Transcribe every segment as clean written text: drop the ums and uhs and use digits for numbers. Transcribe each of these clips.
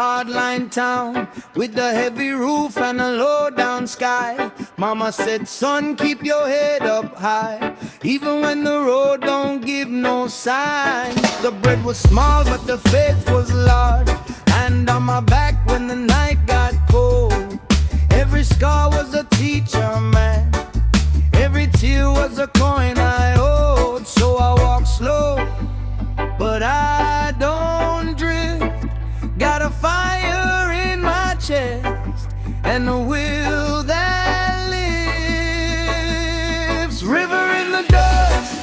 hardline town with the heavy roof and a low down sky. Mama said, son, keep your head up high, even when the road don't give no sign. The bread was small but the faith was large, and on my back when the night got cold. Every scar was a teacher, man. Every tear was a coin I owed. So I walk slow, but I don't drift. Got a fire in my chest and a will that lives. River in the dust,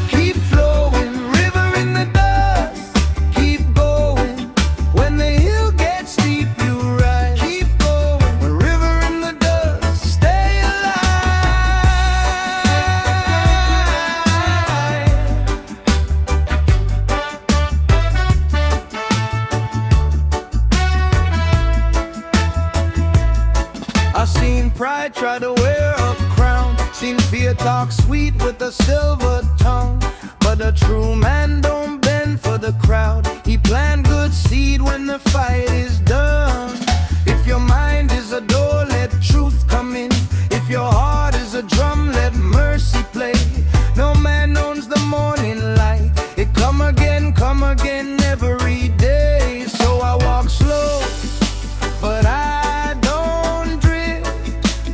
keep flowing. River in the dust, keep going. When the hill gets steep, you rise. Keep going. When river in the dust, stay I seen pride try to wear a crown, seen fear talk sweet with a silver tongue. But a true man don't bend for the crowd. He plant good seed when the fight is done. If your mind is a door, let truth come in. If your heart is a drum, let mercy play. No man owns the morning light. It come again every day. So I walk slow, but I don't drift.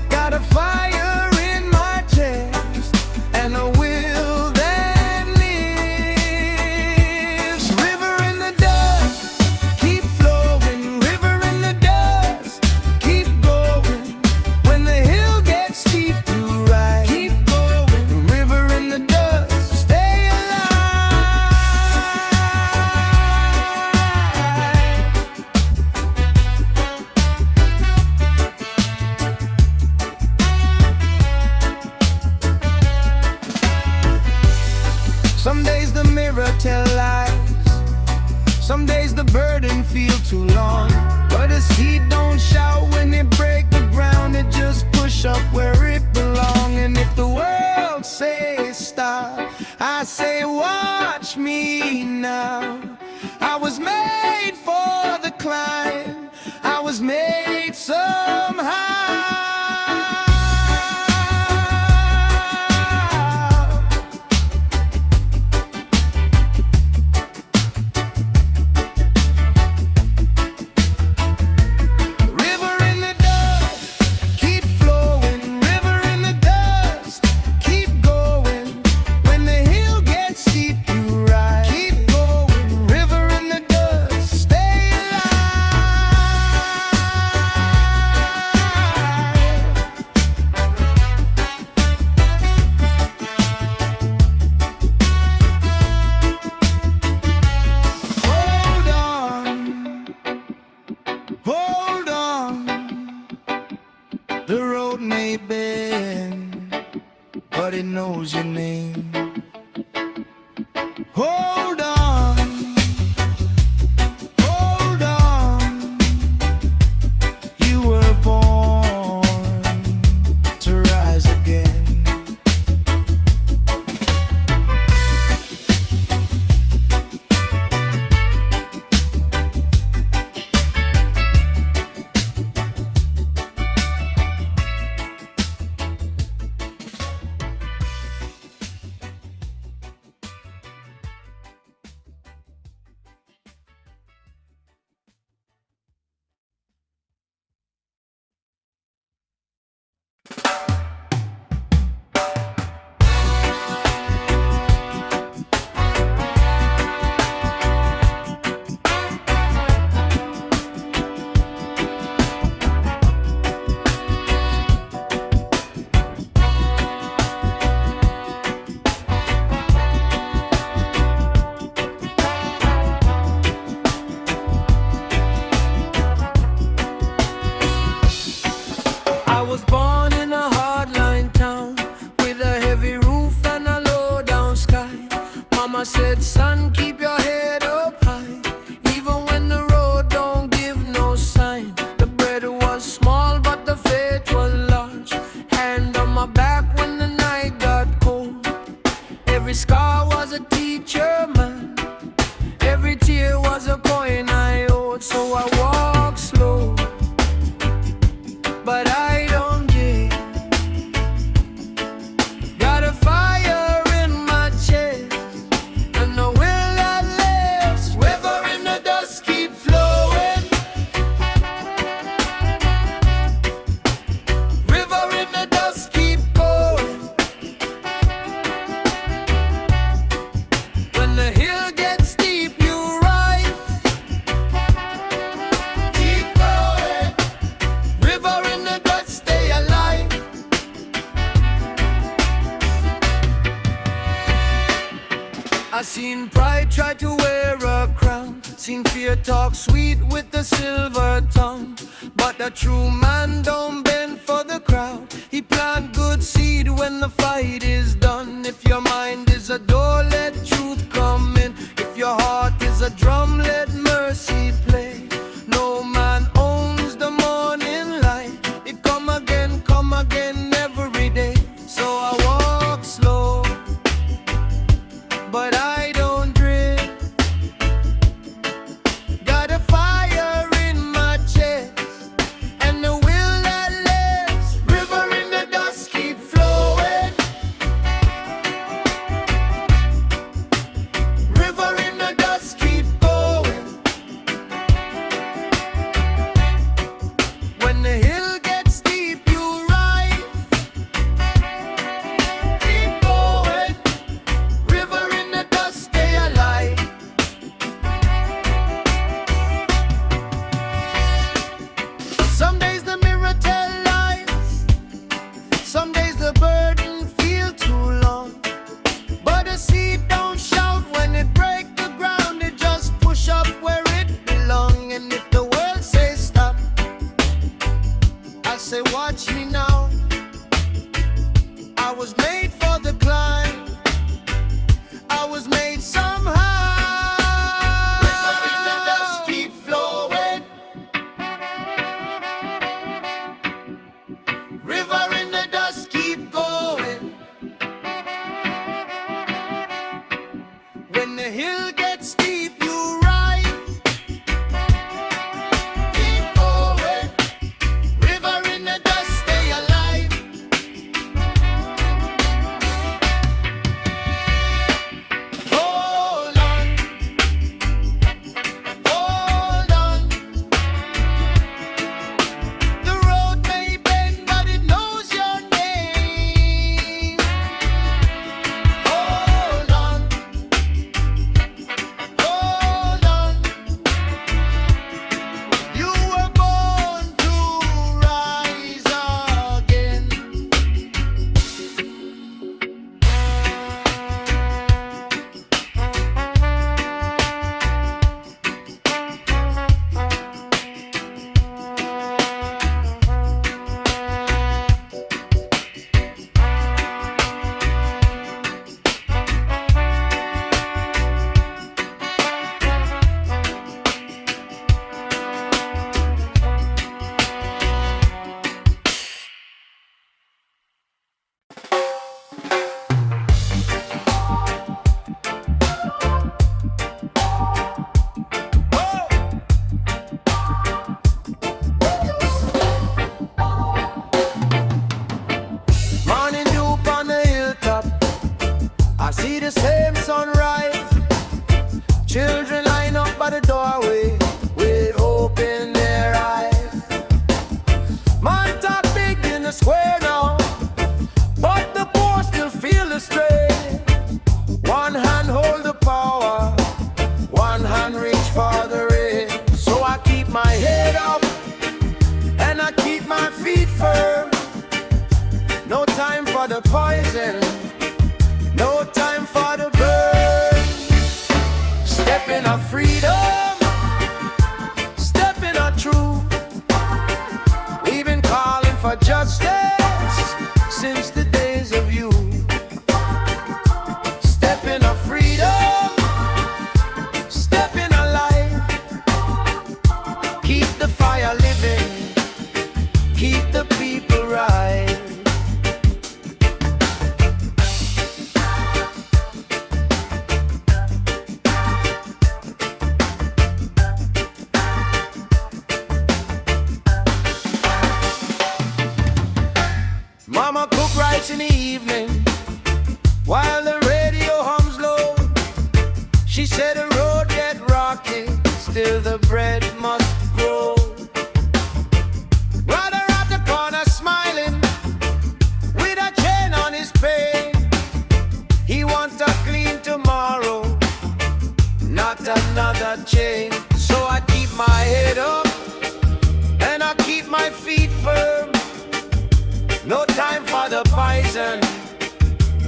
Got a fire in my chest and a will that lives. River in the dust, keep flowing. River in the dust, keep going. When the hill gets steep, you rise. Keep going. River in the dust, stay alive. Some days the mirror tell lies, some days the burden feel too long. But a seed don't shout when it break the ground, it just push up where it belong. And if the world says stop, I say watch me now. I was made for the climb, I was made somehow. River in the dust, keep flowing. River in the dust, keep going. When the hill gets steep, you rise. Keep going. River in the dust, stay alive. Hold on. The road may bend, but it knows your name. Hold on. Hold on. You were born to rise again. I seen pride try to wear a crown, seen fear talk sweet with the silver tongue. But the true man don't bend for the crowd. He plant good seed when the fight is done. If your mind is a door, let truth come in. If your heart is a drum, let mercy play. No man owns the morning light. It come again every day. So I walk slow, but I don't drift. Got a fire in my chest and the will that lives. River in the dust keep flowing. River in the dust keep going. When the hill gets steep, you rise. Keep going. River in the dust, stay alive. Some days the mirror tell lies. Some days the burden feel too long. But a seed don't shout when it break the ground. It just push up where it belong. And if the world says stop, I say watch me now. I was made for the climb. I was made somehow. River in the dust keep flowing. River in the dust keep going. When the hill gets steep, you rise. Keep going. River in the dust, stay alive. Hold on. Hold on. The road may bend, but it knows your name. Hold on. Hold on. You were born to rise again. Morning dew upon the hilltop, I see the same sunrise. Children line up by the doorway with hope in their eyes. Man talk big in the square now, but the poor still feel the strain. One hand hold the power, one hand reach for the rain. So I keep my head up and I keep my feet firm. No time for the poison, no time for the burn. Step in our freedom, step in our truth. We've been calling for justice since the days of you. Step in our freedom, step in our life. Keep the fire living, keep the people right. Mama cook rice in the evening while the radio hums low. She said the road get rocky, still the bread must grow. Brother at the corner smiling with a chain on his pay. He wants a clean tomorrow, not another chain. So I keep my head up and I keep my feet firm. No time for the poison,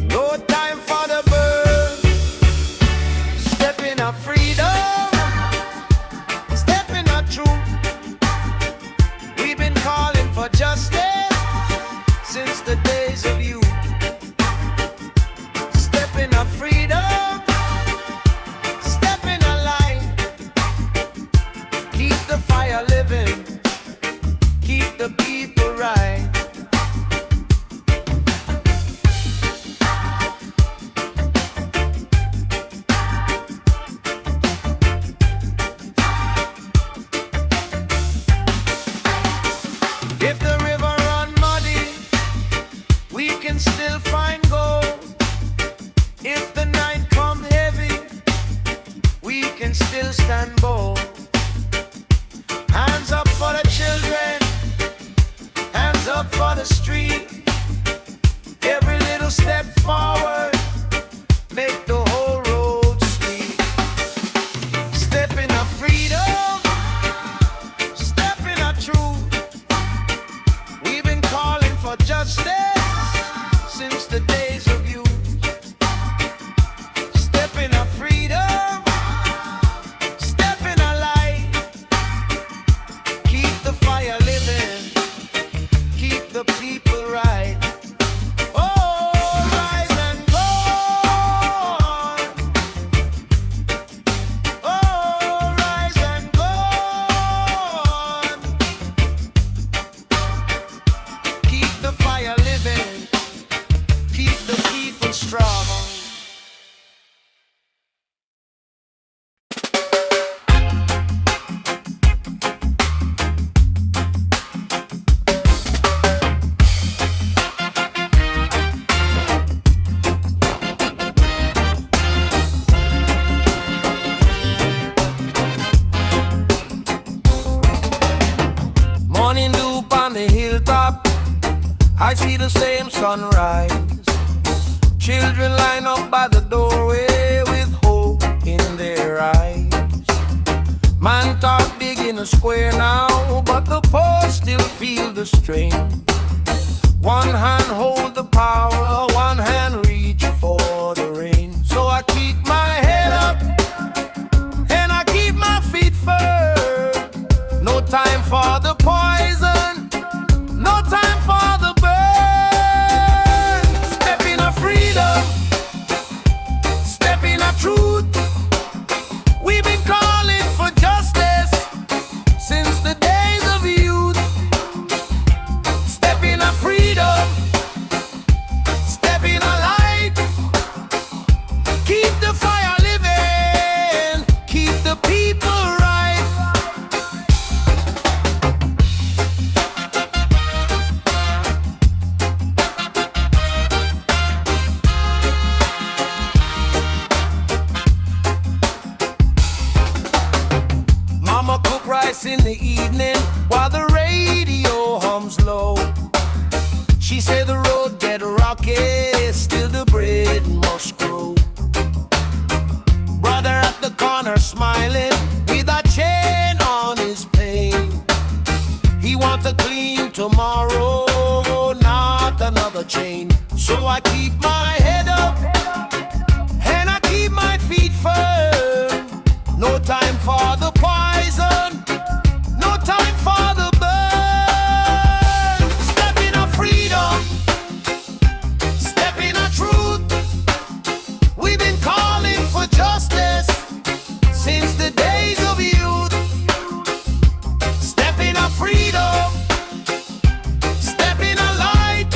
no time for the burn. can still find gold. If the night come heavy, we can still stand bold. Hands up for the children, hands up for the street. Every little step forward, make the whole road sweet. Step in our freedom, step in our truth. We've been calling for justice since the days of youth. Step in our freedom, step in our light. Keep the fire living, keep the people right. Morning dew on the hilltop, I see the same sunrise. Children line up by the doorway with hope in their eyes. Man talk big in the square now, but the poor still feel the strain. One hand hold the power, one hand reach for the rain. So I keep my head up and I keep my feet firm. No time for the poison, no time for the burn. Step in our freedom, step in our truth. We've been calling for justice since the days of youth. Step in our freedom, step in our light. Keep the fire living, keep the people right. Mama cook rice in the evening while the radio hums low. She said the road get rocky, still the bread must grow. Brother at the corner smiling with a chain on his pain. He wants a clean tomorrow, not another chain. So I keep my head up and I keep my feet firm. No time for the poison, no time for the burn. Step in our freedom, step in our truth. We've been calling for justice since the days of youth. Step in our freedom, step in our light.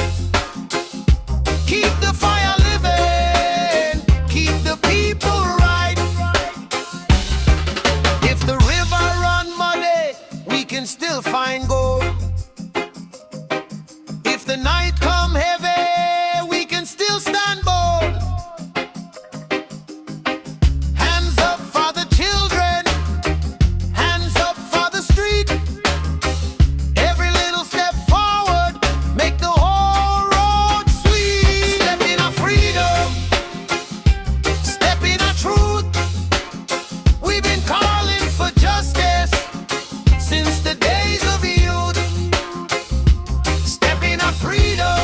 Keep the fire living, keep the people right. If the river run muddy, we can still find gold. If the night come heavy, we can still stand bold. Hands up for the children, hands up for the street. Every little step forward, make the whole road sweet. Step in our freedom, step in our truth. We've been calling for justice since the days of youth. Step in our freedom,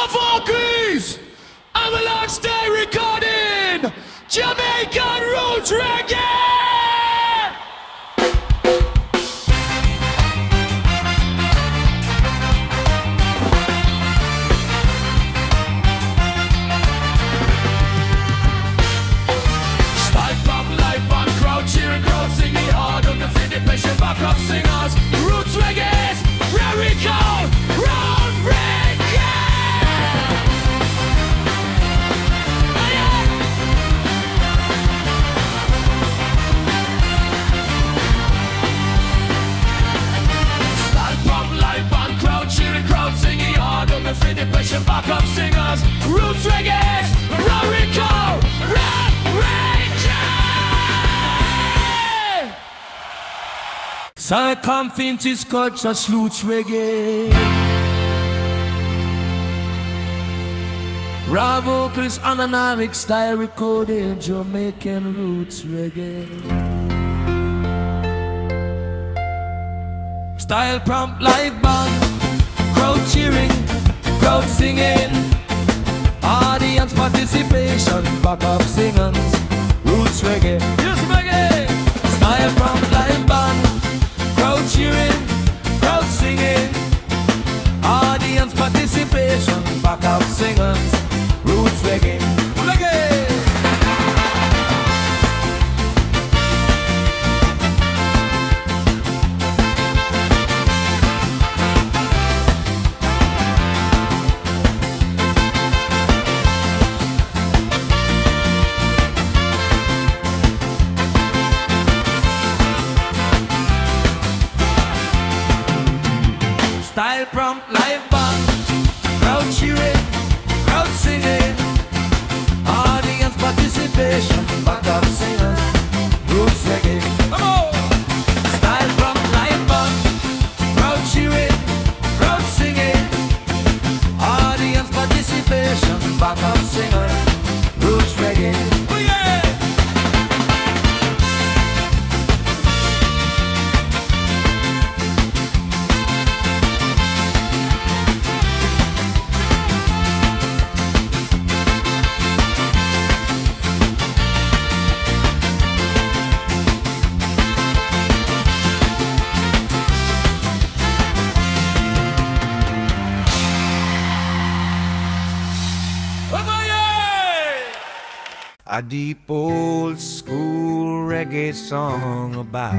of our keys. I'm a rocksteady recording Jamaican roots reggae. Cheering, crowd singing hard on the city, patient backup singers. Roots reggae, where we go, round reggae. Style pop, live band, crowd cheering, crowd singing hard on the city, patient backup singers. Roots reggae, where we go, round reggae. Circumference culture, slooch reggae. Raw vocals, anonamic style recording, Jamaican roots reggae. Style prompt, live band, crowd cheering, crowd singing, audience participation, backup singers, roots reggae. Yes, reggae. Style prompt, live band, crowd cheering, crowd singing, audience participation, backup singers, roots reggae. Reggae! Style prompt, live band, crowd cheering, crowd singing, audience participation, backup singers, roots reggae. Come on! Style prompt, live band, crowd cheering, crowd singing, audience participation, backup singers, roots reggae. Oh yeah! A deep old school reggae song about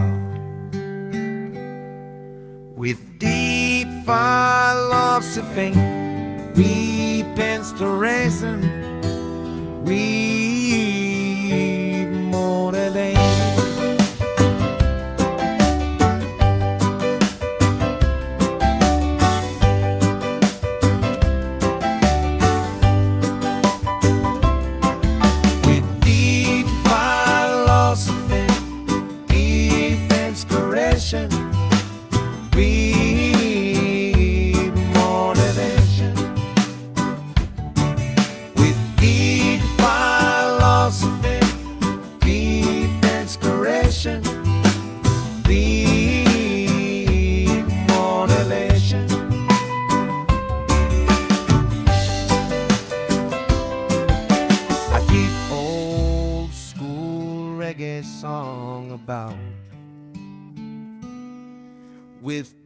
with deep philosophy, deep inspiration, we motivate. With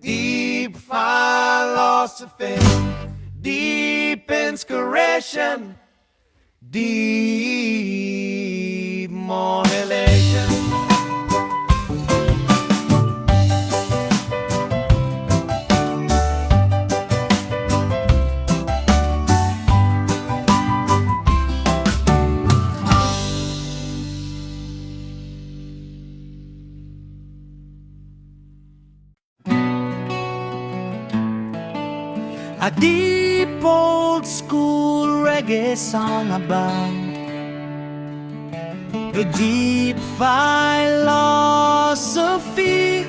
deep philosophy, deep inspiration, deep modulation. A deep old school reggae song about a deep philosophy,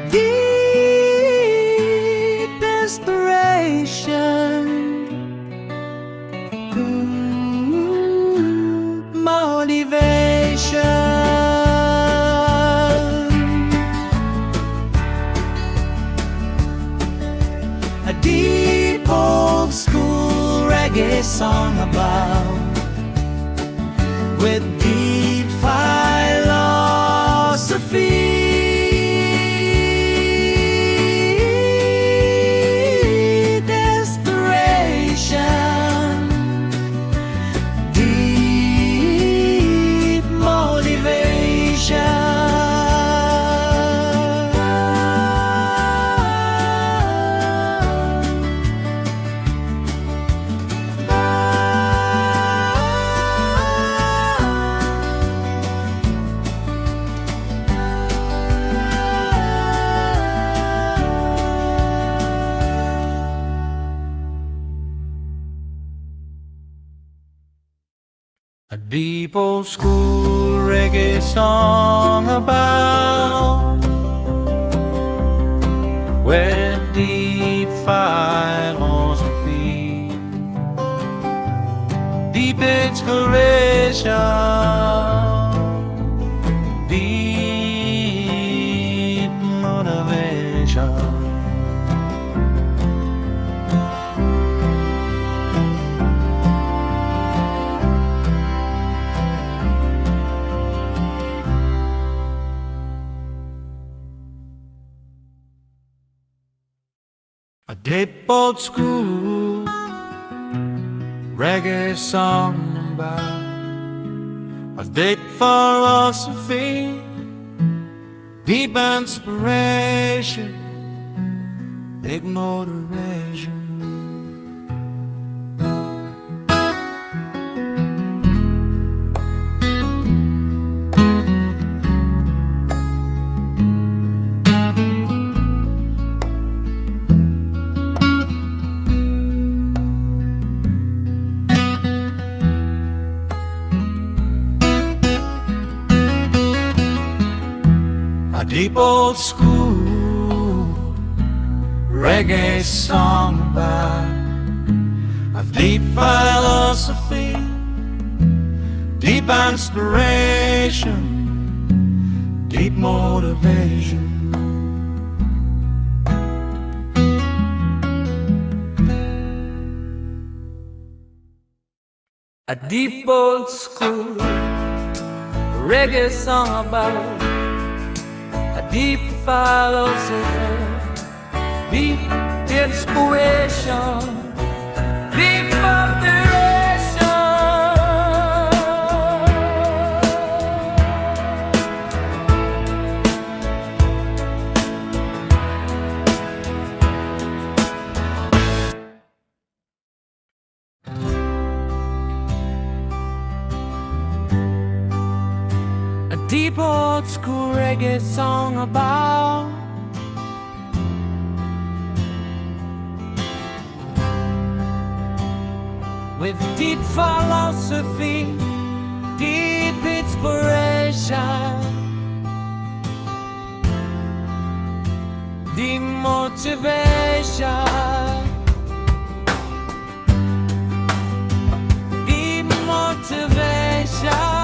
deep inspiration, motivation. A deep reggae song about, with deep philosophy. A deep old school reggae song about, where deep philosophy, deep inspiration, deep motivation. A deep old school reggae song about, a deep philosophy, deep inspiration, deep motivation. A deep old school reggae song about, a deep philosophy, deep inspiration, deep motivation. A deep old school reggae song about, a deep philosophy, deep inspiration, deep motivation. A deep old school reggae song about, with deep philosophy, deep inspiration, deep motivation, deep motivation.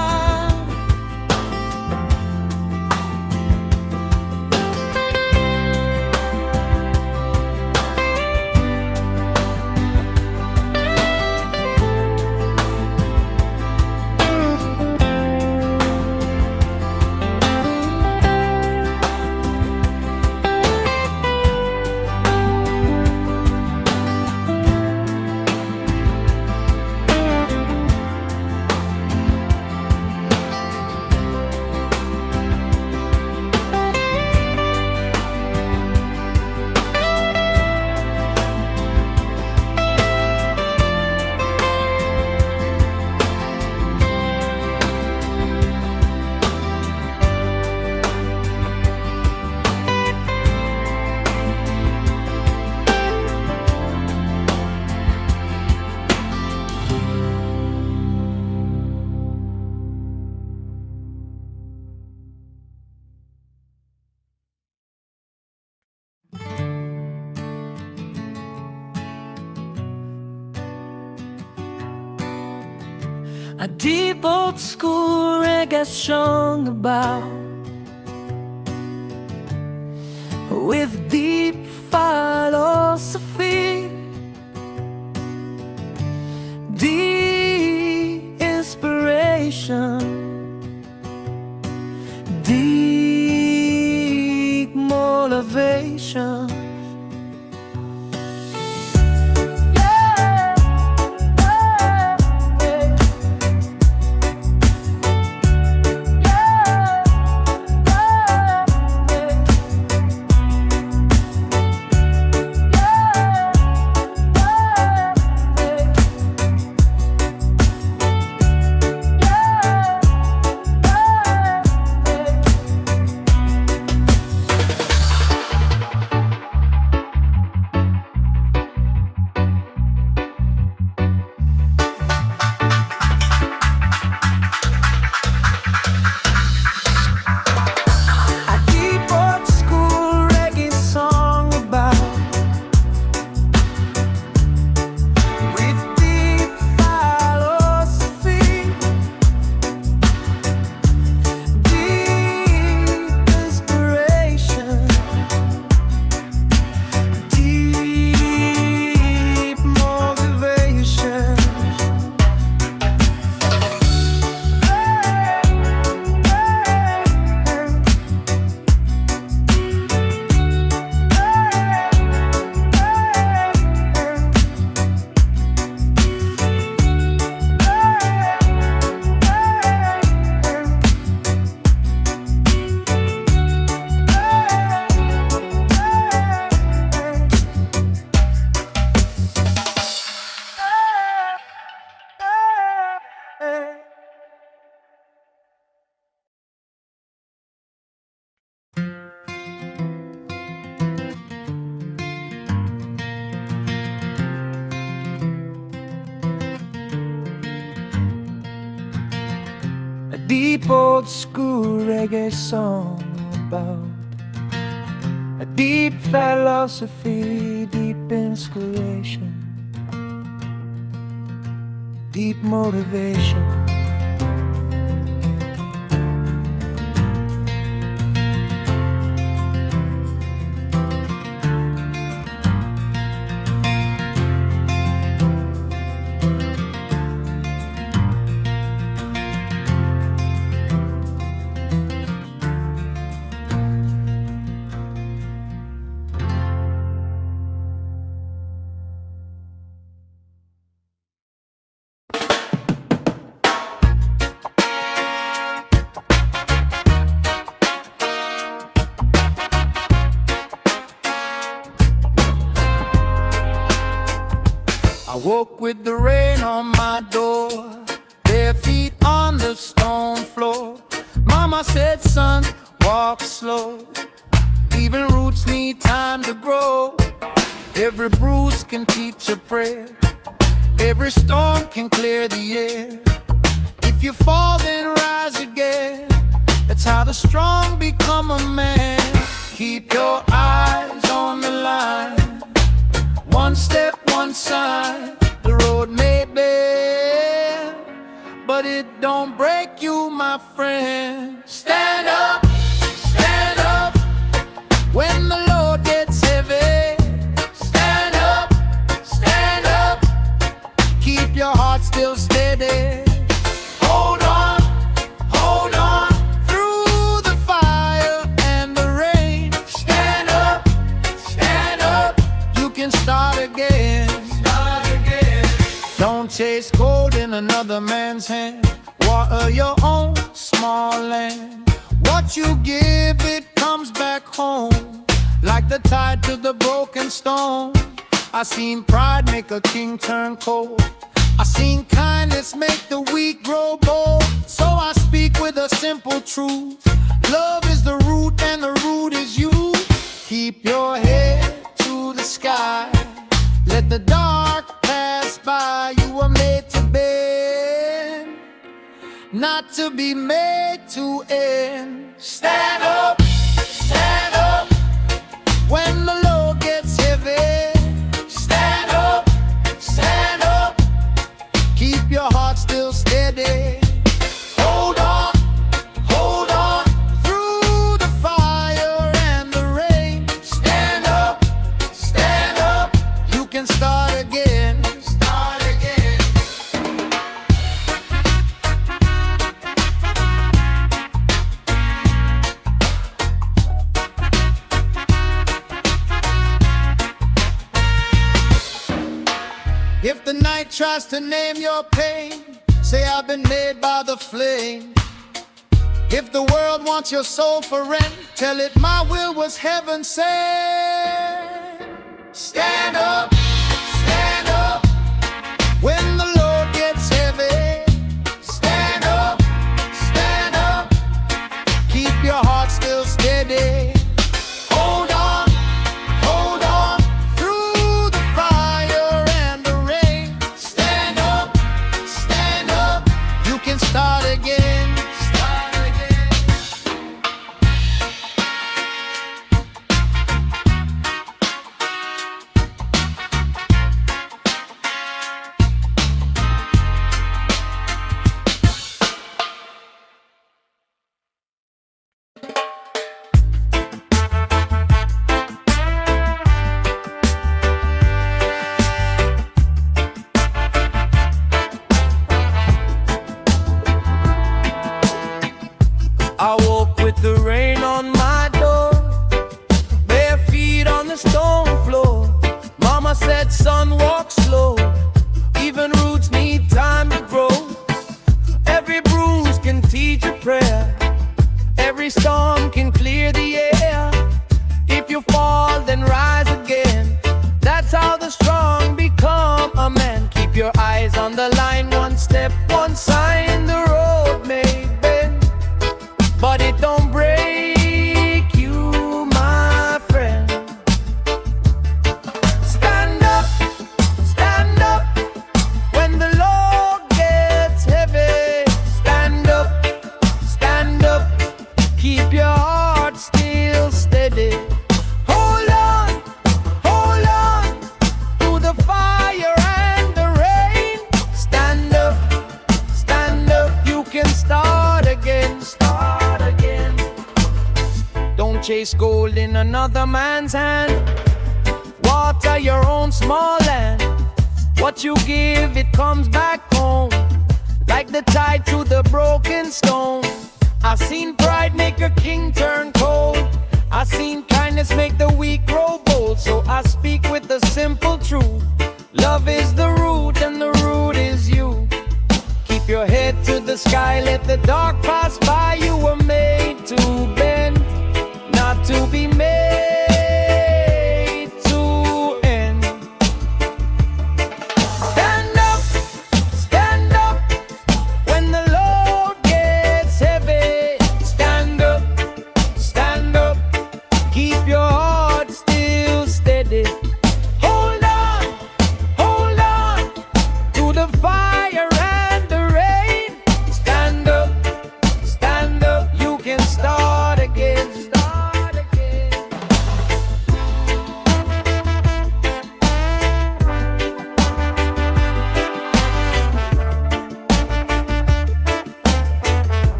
A deep old school reggae song about, with deep philosophy, deep old school reggae song about a deep philosophy, deep inspiration, deep motivation. I woke with the rain on my door, bare feet on the stone floor. Mama said, son, walk slow, even roots need time to grow. Every bruise can teach a prayer, every storm can clear the air. If you fall, then rise again. That's how the strong become a man. Keep your eyes on the line, one step, one sign. The road may bear, but it don't break you, my friend. Stand up, when the load gets heavy. Stand up, keep your heart still steady. Hold on, through the fire and the rain. Stand up, you can start again. Don't chase gold in another man's hand, water your own small land. What you give, it comes back home, like the tide to the broken stone. I seen pride make a king turn cold, I seen kindness make the weak grow bold. So I speak with a simple truth, love is the root and the root is you. Keep your head to the sky, let the dark pass by. You were made to bend, not to be made to end. Stand up, when the load gets heavy. Stand up, keep your heart still steady. Hold on, through the fire and the rain. Stand up, you can start again. If the night tries to name your pain, say I've been made by the flame. If the world wants your soul for rent, tell it my will was heaven sent. Stand up, when the load gets heavy. Stand up, keep your heart still steady. Hold on, through the fire and the rain. Stand up, you can start again. chase gold in another man's hand. Water your own small land. What you give, it comes back home, like the tide to the broken stone. I seen pride make a king turn cold. I seen kindness make the weak grow bold. So I speak with the simple truth. Love is the root and the root is you. Keep your head to the sky, let the dark pass by. You were made to bend, not to be made to end. Stand up when the load gets heavy. Stand up, keep your heart still steady. Hold on to the fire and the rain. Stand up, you can start again.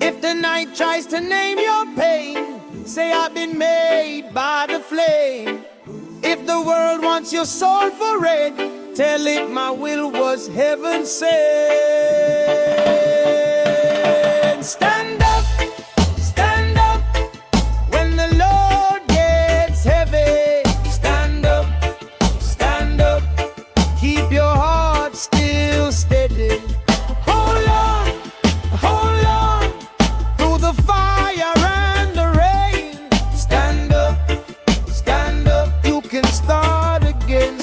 If the night tries to name your pain, say I've been made by the flame. If the world wants your soul for red, tell it my will was heaven sent. Stand up when the load gets heavy. Stand up, keep your heart still steady. Hold on through the fire and the rain. Stand up, you can start again.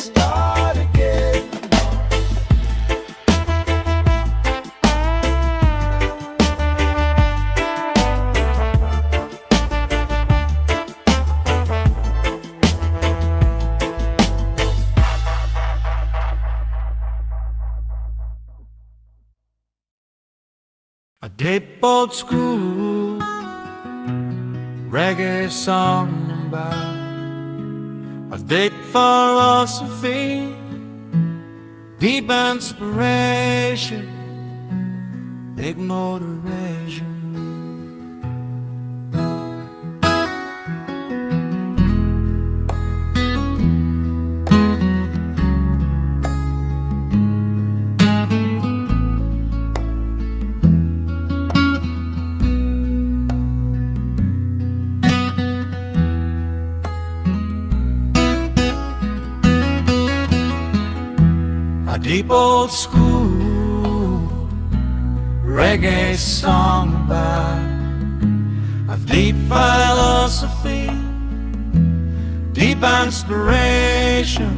A deep old school reggae song about a deep philosophy, deep inspiration, big motivation. A deep old school reggae song about a deep philosophy, deep inspiration,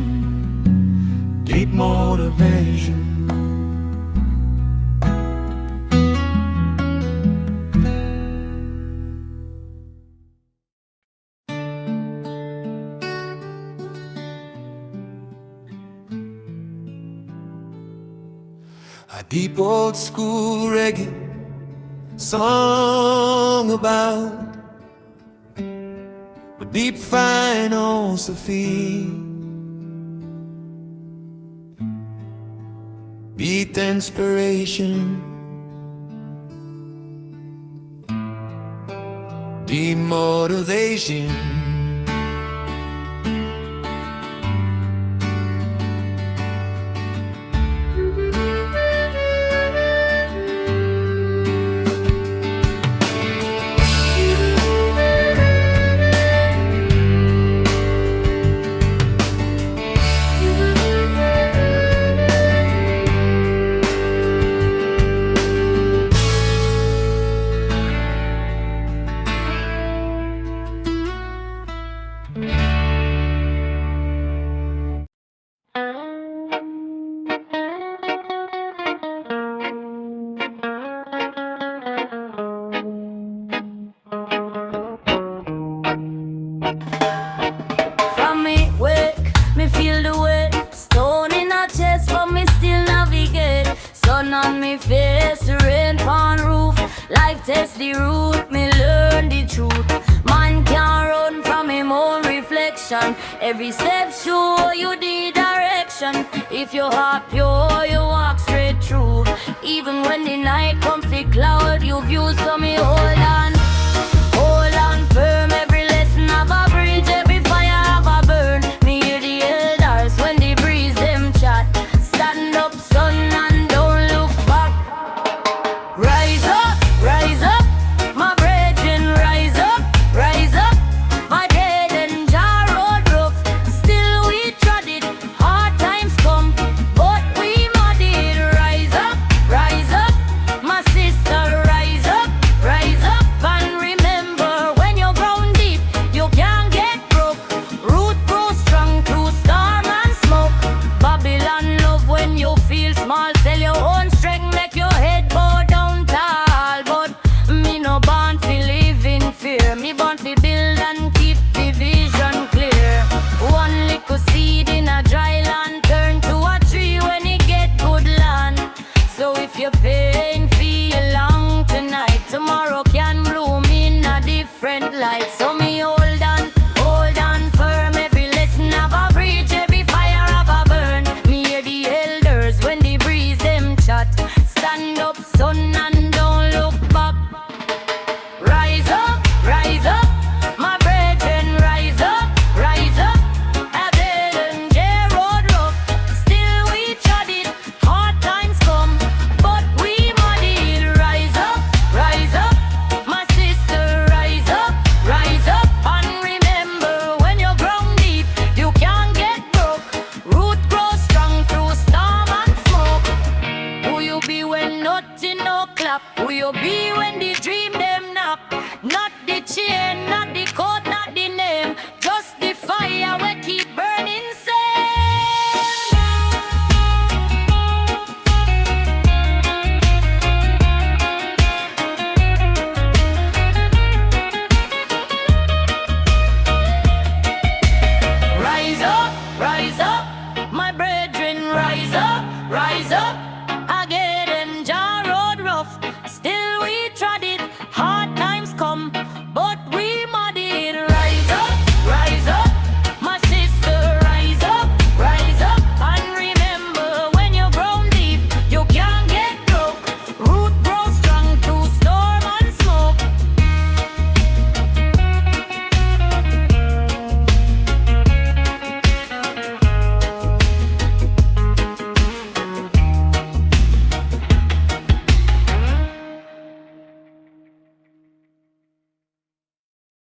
deep motivation. A deep old school reggae song about a deep philosophy, beat inspiration, deep motivation. Test the root, me learn the truth. Man can't run from him own reflection. Every step show you the direction. If your heart pure, you walk straight through. Even when the night come fi cloud, you view so me hold on.